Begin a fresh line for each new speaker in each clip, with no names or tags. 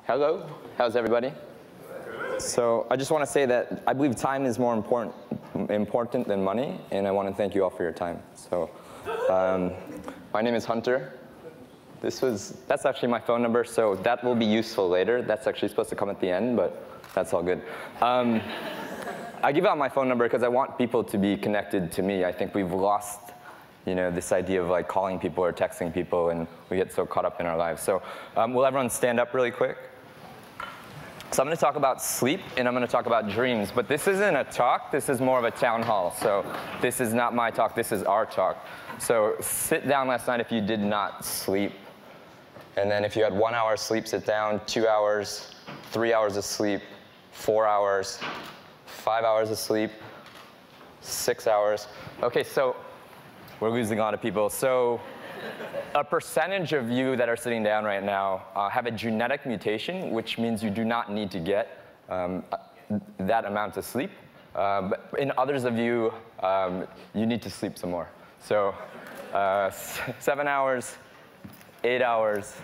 Hello, how's everybody? So I just want to say that I believe time is more important than money, and I want to thank you all for your time. So my name is Hunter. That's actually my phone number, so that will be useful later. That's actually supposed to come at the end, but that's all good. I give out my phone number because I want people to be connected to me. I think we've lost this idea of like calling people or texting people, and we get so caught up in our lives. So will everyone stand up really quick? So I'm going to talk about sleep, and I'm going to talk about dreams. But this isn't a talk. This is more of a town hall. So this is not my talk. This is our talk. So sit down last night if you did not sleep. And then if you had 1 hour sleep, sit down. 2 hours, 3 hours of sleep, 4 hours, 5 hours of sleep, 6 hours. OK, so we're losing a lot of people. So a percentage of you that are sitting down right now have a genetic mutation, which means you do not need to get that amount of sleep. But in others of you, you need to sleep some more. So 7 hours, 8 hours,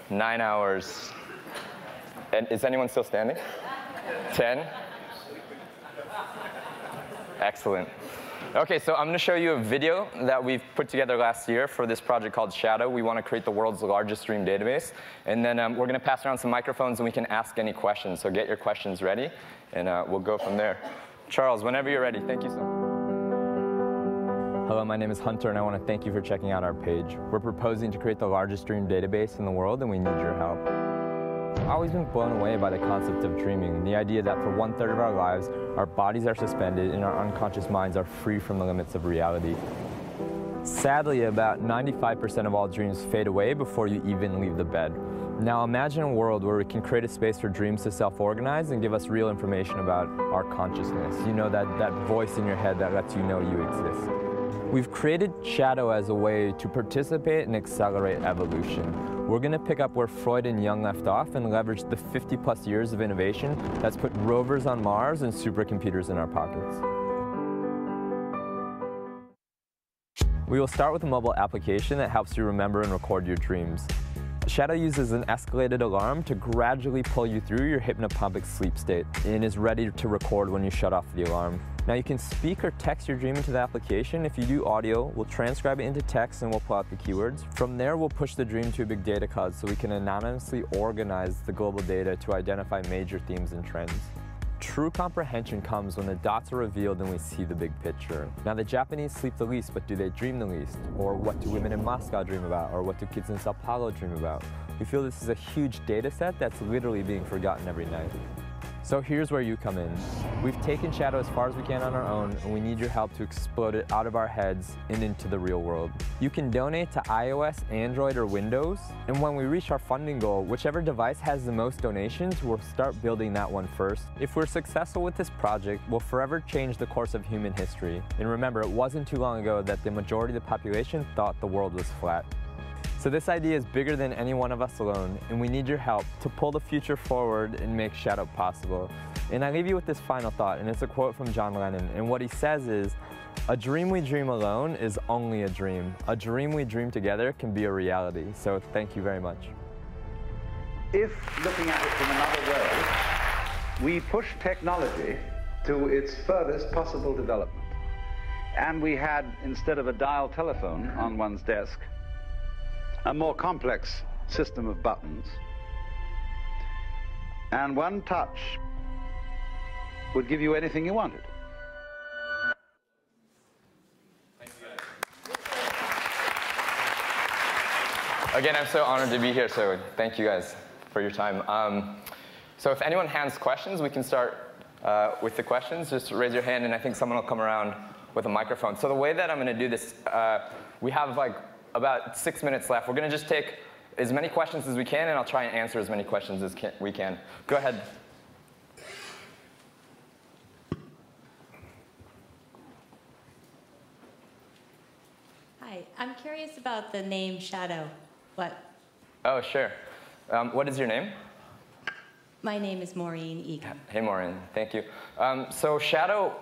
9 hours. And is anyone still standing? 10? Excellent. OK, so I'm going to show you a video that we've put together last year for this project called Shadow. We want to create the world's largest dream database. And then we're going to pass around some microphones, and we can ask any questions. So get your questions ready, and we'll go from there. Charles, whenever you're ready, thank you so much. Hello, my name is Hunter, and I want to thank you for checking out our page. We're proposing to create the largest dream database in the world, and we need your help. I've always been blown away by the concept of dreaming, the idea that for 1/3 of our lives, our bodies are suspended and our unconscious minds are free from the limits of reality. Sadly, about 95% of all dreams fade away before you even leave the bed. Now imagine a world where we can create a space for dreams to self-organize and give us real information about our consciousness. You know, that voice in your head that lets you know you exist. We've created Shadow as a way to participate and accelerate evolution. We're going to pick up where Freud and Jung left off and leverage the 50+ years of innovation that's put rovers on Mars and supercomputers in our pockets. We will start with a mobile application that helps you remember and record your dreams. Shadow uses an escalated alarm to gradually pull you through your hypnopompic sleep state and is ready to record when you shut off the alarm. Now you can speak or text your dream into the application. If you do audio, we'll transcribe it into text and we'll pull out the keywords. From there, we'll push the dream to a big data cloud so we can anonymously organize the global data to identify major themes and trends. True comprehension comes when the dots are revealed and we see the big picture. Now the Japanese sleep the least, but do they dream the least? Or what do women in Moscow dream about? Or what do kids in Sao Paulo dream about? We feel this is a huge data set that's literally being forgotten every night. So here's where you come in. We've taken Shadow as far as we can on our own, and we need your help to explode it out of our heads and into the real world. You can donate to iOS, Android, or Windows, and when we reach our funding goal, whichever device has the most donations, we'll start building that one first. If we're successful with this project, we'll forever change the course of human history. And remember, it wasn't too long ago that the majority of the population thought the world was flat. So this idea is bigger than any one of us alone, and we need your help to pull the future forward and make Shadow possible. And I leave you with this final thought, and it's a quote from John Lennon, and what he says is, "A dream we dream alone is only a dream. A dream we dream together can be a reality." So thank you very much.
If, looking at it from another world, we push technology to its furthest possible development, and we had, instead of a dial telephone on one's desk, a more complex system of buttons, and one touch would give you anything you wanted.
Thank you guys. Again, I'm so honored to be here, so thank you guys for your time. So if anyone has questions, we can start with the questions. Just raise your hand, and I think someone will come around with a microphone. So the way that I'm going to do this, we have like about 6 minutes left. We're going to just take as many questions as we can, and I'll try and answer as many questions as we can. Go ahead.
Hi, I'm curious about the name Shadow. What?
Oh, sure. What is your name?
My name is Maureen Egan.
Hey, Maureen. Thank you. So Shadow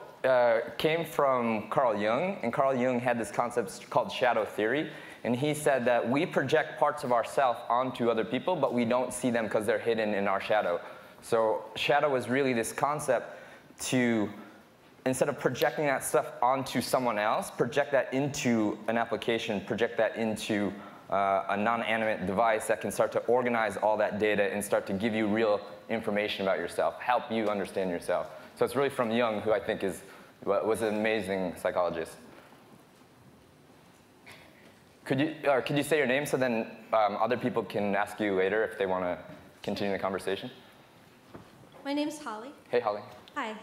came from Carl Jung, and Carl Jung had this concept called shadow theory, and he said that we project parts of ourselves onto other people, but we don't see them because they're hidden in our shadow. So shadow is really this concept to, instead of projecting that stuff onto someone else, project that into an application, project that into a non-animate device that can start to organize all that data and start to give you real information about yourself, help you understand yourself. So it's really from Jung, who I think was an amazing psychologist. Could you say your name so then other people can ask you later if they want to continue the conversation?
My name's Holly.
Hey, Holly.
Hi.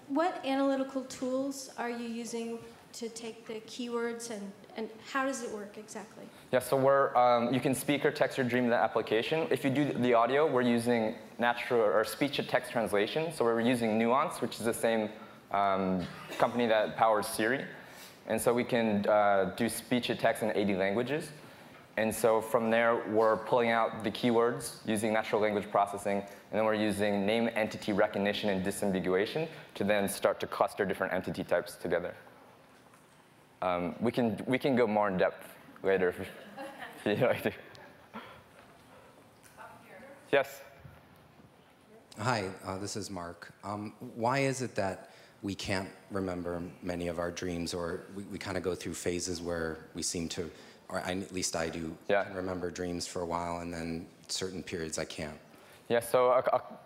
What analytical tools are you using to take the keywords, and how does it work exactly? Yeah, so
you can speak or text your dream in the application. If you do the audio, we're using natural or speech-to-text translation. So we're using Nuance, which is the same company that powers Siri. And so we can do speech-to-text in 80 languages. And so from there, we're pulling out the keywords using natural language processing, and then we're using name entity recognition and disambiguation to then start to cluster different entity types together. We can go more in depth later if you'd like to. Yes?
Hi, this is Mark. Why is it that we can't remember many of our dreams, or we kind of go through phases where we seem to, or at least I do, can remember dreams for a while, and then certain periods I can't?
Yeah, so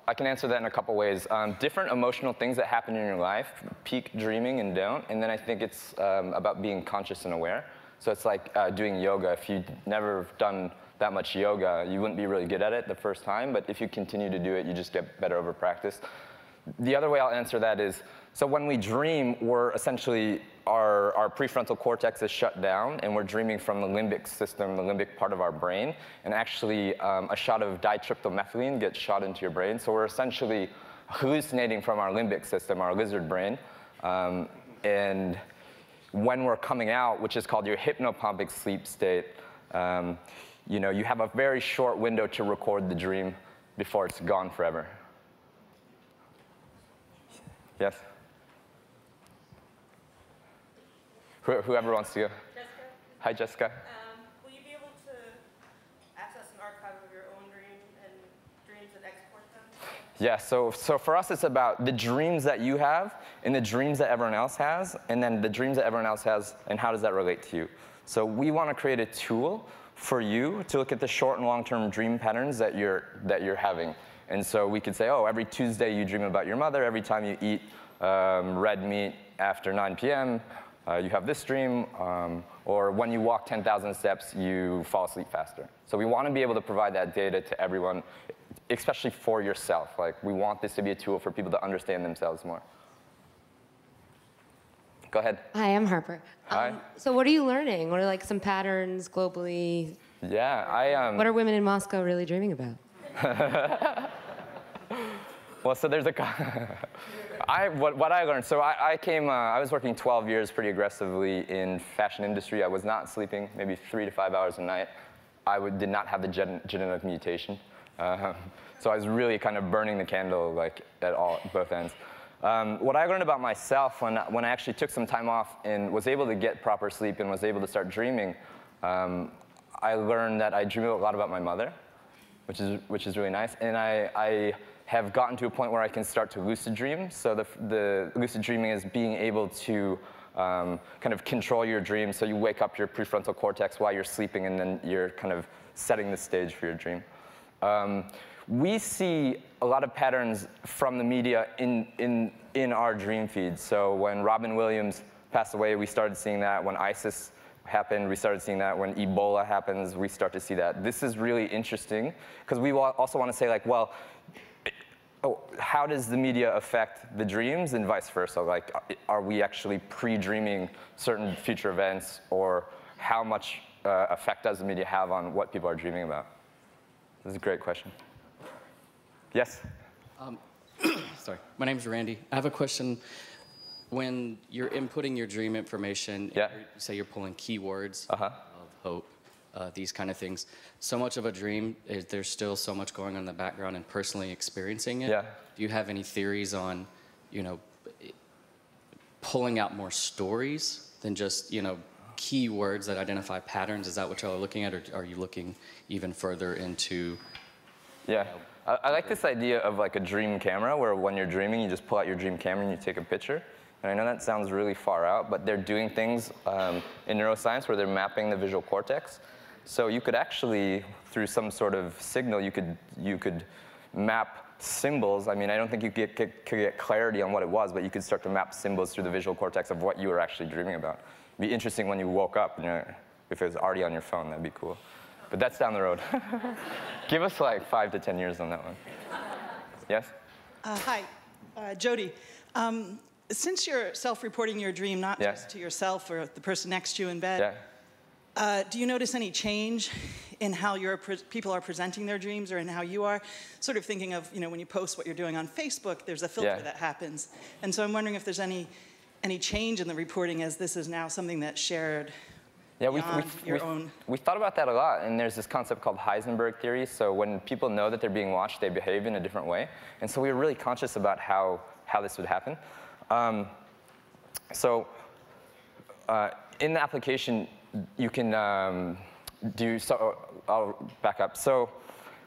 I can answer that in a couple ways. Different emotional things that happen in your life peak dreaming and don't, and then I think it's about being conscious and aware. So it's like doing yoga. If you've never done that much yoga, you wouldn't be really good at it the first time, but if you continue to do it, you just get better over practice. The other way I'll answer that is, so when we dream, we're essentially, our prefrontal cortex is shut down, and we're dreaming from the limbic system, the limbic part of our brain, and actually a shot of ditryptomethylene gets shot into your brain. So we're essentially hallucinating from our limbic system, our lizard brain. And when we're coming out, which is called your hypnopompic sleep state, you have a very short window to record the dream before it's gone forever. Yes? Whoever wants to go.
Jessica?
Hi, Jessica.
Will you be able to access an archive of your own dreams and export them?
Yeah, so for us, it's about the dreams that you have and the dreams that everyone else has, and then the dreams that everyone else has, and how does that relate to you? So we want to create a tool for you to look at the short and long-term dream patterns that you're having. And so we could say, oh, every Tuesday you dream about your mother. Every time you eat red meat after 9 p.m., you have this dream. Or when you walk 10,000 steps, you fall asleep faster. So we want to be able to provide that data to everyone, especially for yourself. Like, we want this to be a tool for people to understand themselves more. Go ahead.
Hi, I'm Harper.
Hi.
So what are you learning? What are like some patterns globally?
Yeah,
What are women in Moscow really dreaming about?
Well, so there's what I learned. So I was working 12 years pretty aggressively in fashion industry. I was not sleeping, maybe 3 to 5 hours a night. I did not have the genetic mutation. So I was really kind of burning the candle like at both ends. What I learned about myself when I actually took some time off and was able to get proper sleep and was able to start dreaming, I learned that I dream a lot about my mother, which is really nice. And I have gotten to a point where I can start to lucid dream. So the lucid dreaming is being able to kind of control your dream. So you wake up your prefrontal cortex while you're sleeping, and then you're kind of setting the stage for your dream. We see a lot of patterns from the media in our dream feeds. So when Robin Williams passed away, we started seeing that. When ISIS happened, we started seeing that. When Ebola happens, we start to see that. This is really interesting, because we also want to say, like, well, how does the media affect the dreams and vice versa? Like, are we actually pre-dreaming certain future events, or how much effect does the media have on what people are dreaming about? This is a great question. Yes?
Sorry, my name's Randy. I have a question. When you're inputting your dream information, you say you're pulling keywords of hope, these kind of things. So much of a dream, there's still so much going on in the background and personally experiencing it.
Yeah.
Do you have any theories on, pulling out more stories than just, you know, keywords that identify patterns? Is that what y'all are looking at, or are you looking even further into?
Yeah, I like this idea of like a dream camera, where when you're dreaming, you just pull out your dream camera and you take a picture. And I know that sounds really far out, but they're doing things in neuroscience where they're mapping the visual cortex. So you could actually, through some sort of signal, you could map symbols. I mean, I don't think you could get clarity on what it was, but you could start to map symbols through the visual cortex of what you were actually dreaming about. It'd be interesting when you woke up, you know, if it was already on your phone, that'd be cool. But that's down the road. Give us like 5 to 10 years on that one. Yes?
Hi, Jody. Since you're self-reporting your dream, not just to yourself or the person next to you in bed, do you notice any change in how people are presenting their dreams, or in how you are? Sort of thinking of, you know, when you post what you're doing on Facebook, there's a filter that happens. And so I'm wondering if there's any change in the reporting, as this is now something that's shared. Yeah, we thought about that a lot, and there's this concept called Heisenberg theory. So when people know that they're being watched, they behave in a different way. And so we were really conscious about how this would happen. In the application, you can I'll back up. So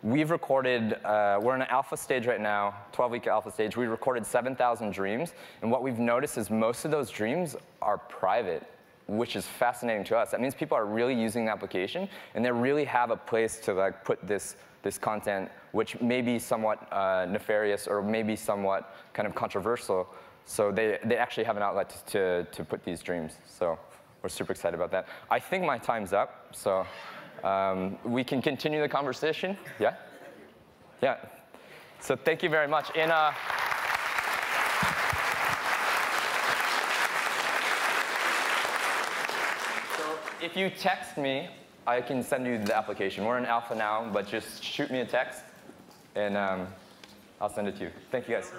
we've recorded, we're in an alpha stage right now, 12-week alpha stage. We recorded 7,000 dreams. And what we've noticed is most of those dreams are private, which is fascinating to us. That means people are really using the application, and they really have a place to like put this content, which may be somewhat nefarious or maybe somewhat kind of controversial. So they actually have an outlet to put these dreams. So we're super excited about that. I think my time's up, so we can continue the conversation. Yeah? Yeah. So thank you very much. If you text me, I can send you the application. We're in alpha now, but just shoot me a text, and I'll send it to you. Thank you, guys.